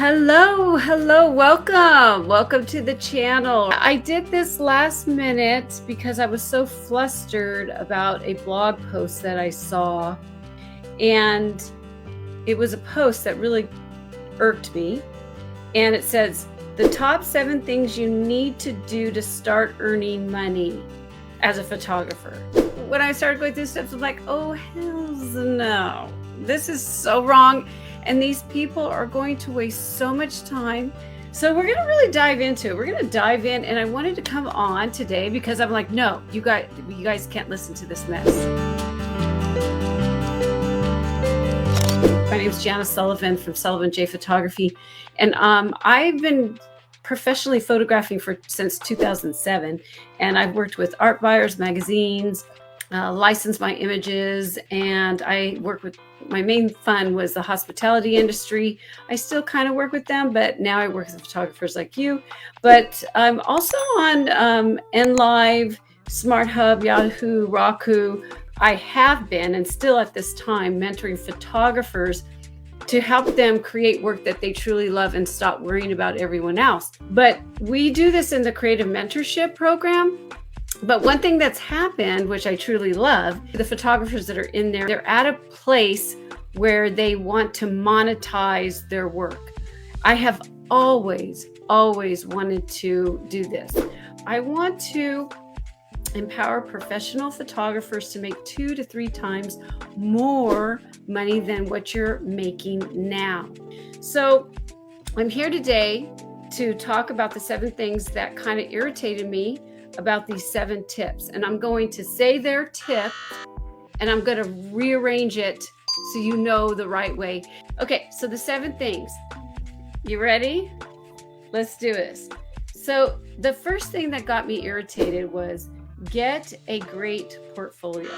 Hello, welcome to the channel. I did this last minute because I was so flustered about a blog post that I saw, and it was a post that really irked me, and it says, the top 7 things you need to do to start earning money as a photographer. When I started going through steps, I'm like, oh, hells no, this is so wrong. And these people are going to waste so much time. So we're going to really dive into it. We're going to dive in. And I wanted to come on today because I'm like, no, you guys can't listen to this mess. My name is Janice Sullivan from Sullivan J Photography. And I've been professionally photographing since 2007. And I've worked with art buyers, magazines, licensed my images, and I work with, my main fun was the hospitality industry. I still kind of work with them, but now I work with photographers like you. But I'm also on NLive, Smart Hub, Yahoo, Roku. I have been, and still at this time, mentoring photographers to help them create work that they truly love and stop worrying about everyone else. But we do this in the Creative Mentorship Program. But one thing that's happened, which I truly love, the photographers that are in there, they're at a place where they want to monetize their work. I have always wanted to do this. I want to empower professional photographers to make 2 to 3 times more money than what you're making now. So I'm here today to talk about the 7 things that kind of irritated me about these 7 tips, and I'm going to say their tip and I'm going to rearrange it so you know the right way. Okay, so the 7 things. You ready? Let's do this. So the first thing that got me irritated was get a great portfolio.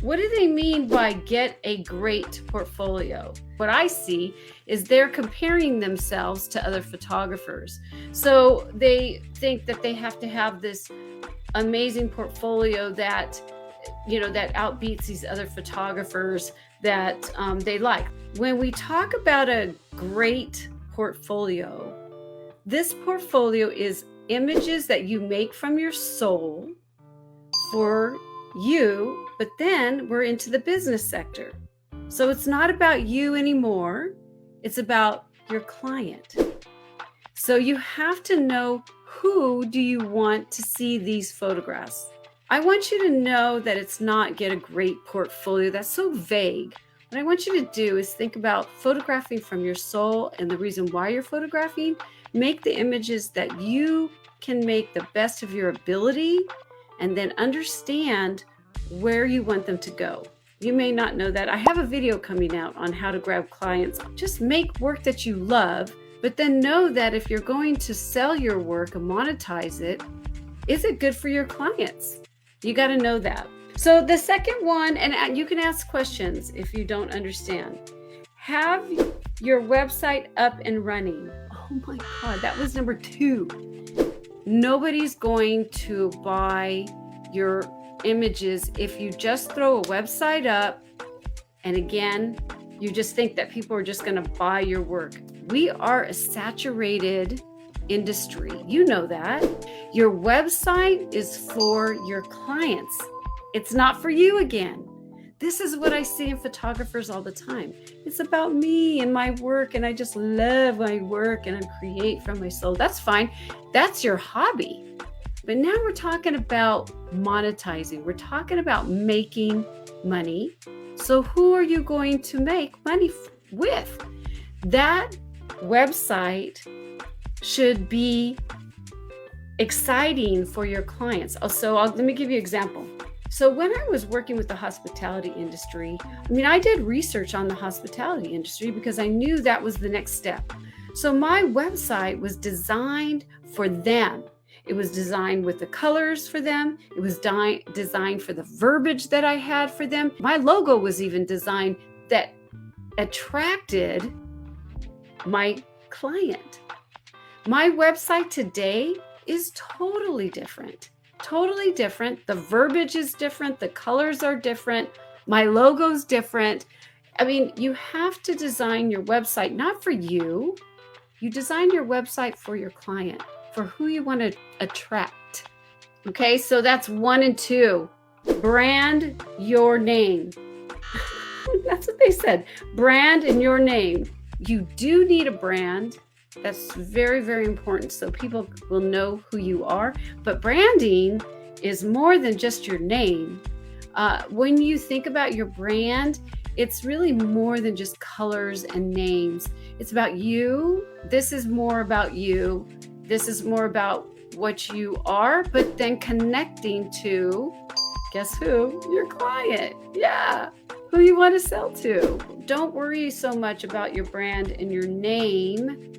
What do they mean by get a great portfolio? What I see is they're comparing themselves to other photographers. So they think that they have to have this amazing portfolio that, that outbeats these other photographers that they like. When we talk about a great portfolio, this portfolio is images that you make from your soul for you, but then we're into the business sector. So it's not about you anymore. It's about your client. So you have to know, who do you want to see these photographs? I want you to know that it's not get a great portfolio. That's so vague. What I want you to do is think about photographing from your soul and the reason why you're photographing. Make the images that you can make the best of your ability, and then understand where you want them to go. You may not know that. I have a video coming out on how to grab clients. Just make work that you love, but then know that if you're going to sell your work and monetize it, is it good for your clients? You got to know that. So the second one, and you can ask questions if you don't understand. Have your website up and running. Oh my God, that was number 2. Nobody's going to buy your images if you just throw a website up and again you just think that people are just going to buy your work. We are a saturated industry. You know that. Your website is for your clients. It's not for you again. This is what I see in photographers all the time. It's about me and my work, and I just love my work and I create from my soul. That's fine. That's your hobby. But now we're talking about monetizing. We're talking about making money. So who are you going to make money with? That website should be exciting for your clients. Let me give you an example. So when I was working with the hospitality industry, I did research on the hospitality industry because I knew that was the next step. So my website was designed for them. It was designed with the colors for them. It was designed for the verbiage that I had for them. My logo was even designed that attracted my client. My website today is totally different. The verbiage is different. The colors are different. My logo's different. You have to design your website not for you, You design your website for your client, for who you want to attract. Okay, so that's 1 and 2. Brand your name. That's what they said. Brand in your name. You do need a brand. That's very, very important, so people will know who you are. But branding is more than just your name. When you think about your brand, it's really more than just colors and names. It's about you. This is more about you. This is more about what you are, but then connecting to, guess who? Your client. Yeah. Who you want to sell to. Don't worry so much about your brand and your name.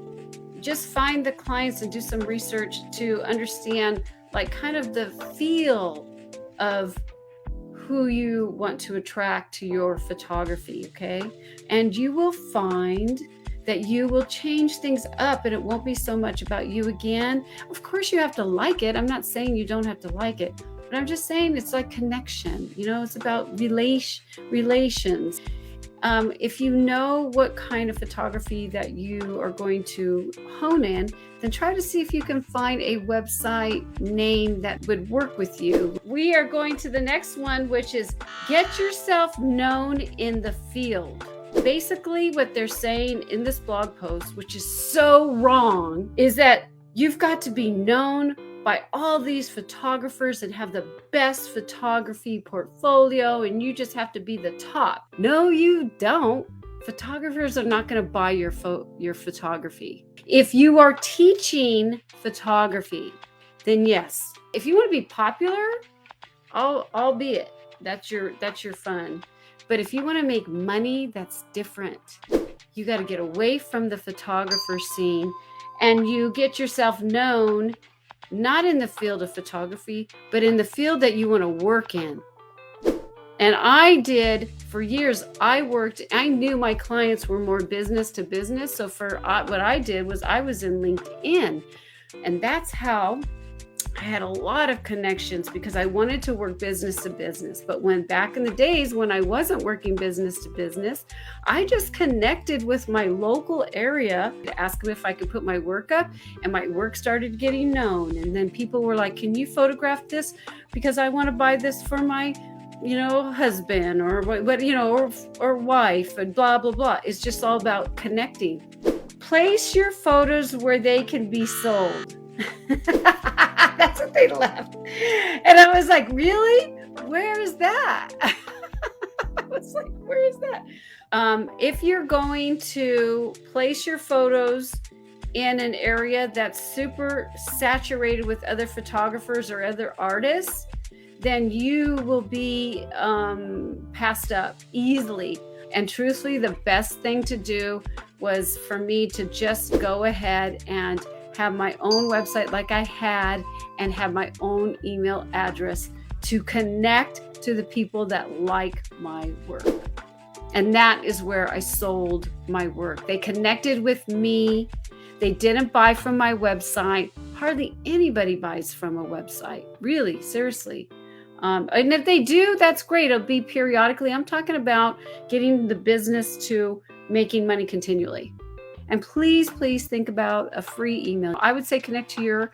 Just find the clients and do some research to understand like kind of the feel of who you want to attract to your photography, okay? And you will find that you will change things up and it won't be so much about you again. Of course you have to like it. I'm not saying you don't have to like it, but I'm just saying it's like connection. You know, it's about relations. If you know what kind of photography that you are going to hone in, then try to see if you can find a website name that would work with you. We are going to the next one, which is get yourself known in the field. Basically, what they're saying in this blog post, which is so wrong, is that you've got to be known by all these photographers and have the best photography portfolio, and you just have to be the top. No, you don't. Photographers are not going to buy your photography. If you are teaching photography, then yes. If you want to be popular, albeit that's your fun. But if you want to make money, that's different. You got to get away from the photographer scene and you get yourself known not in the field of photography, but in the field that you want to work in. And I did for years. I knew my clients were more business to business. So what I did was I was in LinkedIn, and that's how I had a lot of connections because I wanted to work business to business. But when back in the days when I wasn't working business to business, I just connected with my local area to ask them if I could put my work up, and my work started getting known. And then people were like, can you photograph this? Because I want to buy this for my, husband or or wife and blah, blah, blah. It's just all about connecting. Place your photos where they can be sold. That's what they left. And I was like, really? Where is that? I was like, where is that? If you're going to place your photos in an area that's super saturated with other photographers or other artists, then you will be passed up easily. And truthfully, the best thing to do was for me to just go ahead and have my own website like I had and have my own email address to connect to the people that like my work. And that is where I sold my work. They connected with me. They didn't buy from my website. Hardly anybody buys from a website, really, seriously. And if they do, that's great. It'll be periodically. I'm talking about getting the business to making money continually. And please, please think about a free email. I would say connect to your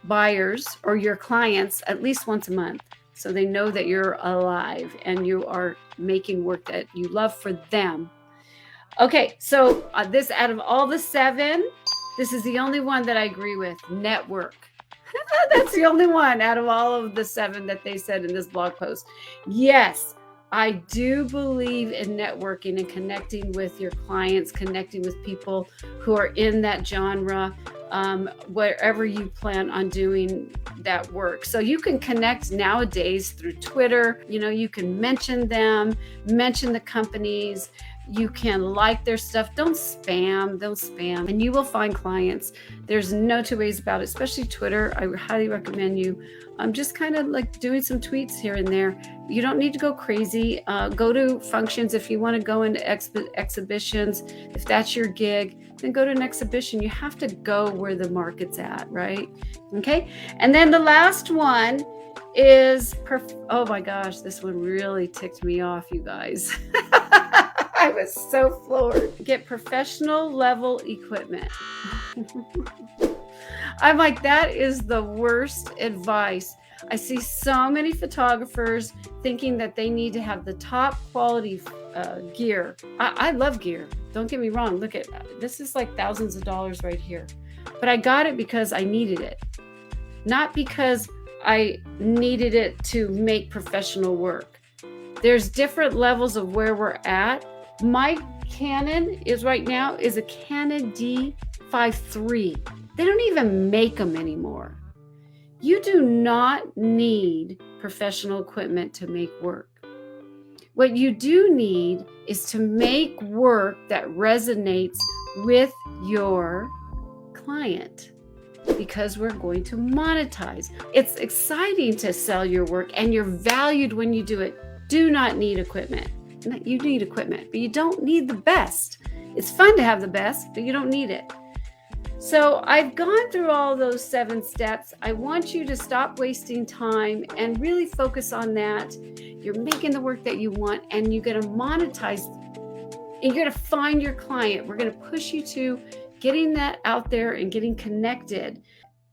buyers or your clients at least once a month so they know that you're alive and you are making work that you love for them. Okay, so this out of all the 7, this is the only one that I agree with. Network. That's the only one out of all of the 7 that they said in this blog post. Yes, I do believe in networking and connecting with your clients, connecting with people who are in that genre, wherever you plan on doing that work. So you can connect nowadays through Twitter. You can mention them, mention the companies. You can like their stuff. Don't spam, and you will find clients. There's no two ways about it, especially Twitter. I highly recommend you just kind of like doing some tweets here and there. You don't need to go crazy. Go to functions if you want to go into exhibitions. If that's your gig, then go to an exhibition. You have to go where the market's at, right? Okay. And then the last one is, oh my gosh, this one really ticked me off, you guys. I was so floored. Get professional level equipment. I'm like, that is the worst advice. I see so many photographers thinking that they need to have the top quality gear. I love gear. Don't get me wrong. Look at this is like thousands of dollars right here. But I got it because I needed it. Not because I needed it to make professional work. There's different levels of where we're at. My Canon right now is a Canon D5 III. They don't even make them anymore. You do not need professional equipment to make work. What you do need is to make work that resonates with your client, because we're going to monetize. It's exciting to sell your work, and you're valued when you do it. Do not need equipment. You need equipment, but you don't need the best. It's fun to have the best, but you don't need it. So I've gone through all those 7 steps. I want you to stop wasting time and really focus on that. You're making the work that you want, and you're going to monetize. And you're going to find your client. We're going to push you to getting that out there and getting connected.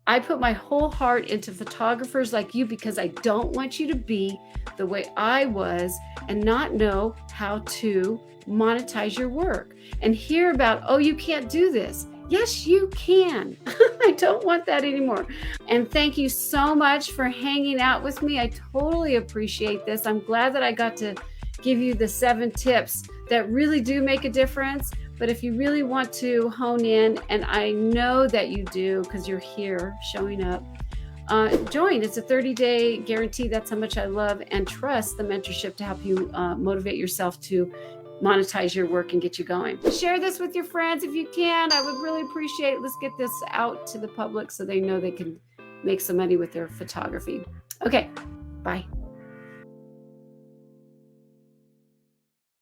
I put my whole heart into photographers like you because I don't want you to be the way I was and not know how to monetize your work and hear about, oh, you can't do this. Yes, you can. I don't want that anymore. And thank you so much for hanging out with me. I totally appreciate this. I'm glad that I got to give you the 7 tips that really do make a difference. But if you really want to hone in, and I know that you do because you're here showing up, join. It's a 30-day guarantee. That's how much I love and trust the mentorship to help you motivate yourself to monetize your work and get you going. Share this with your friends if you can. I would really appreciate it. Let's get this out to the public so they know they can make some money with their photography. Okay, bye.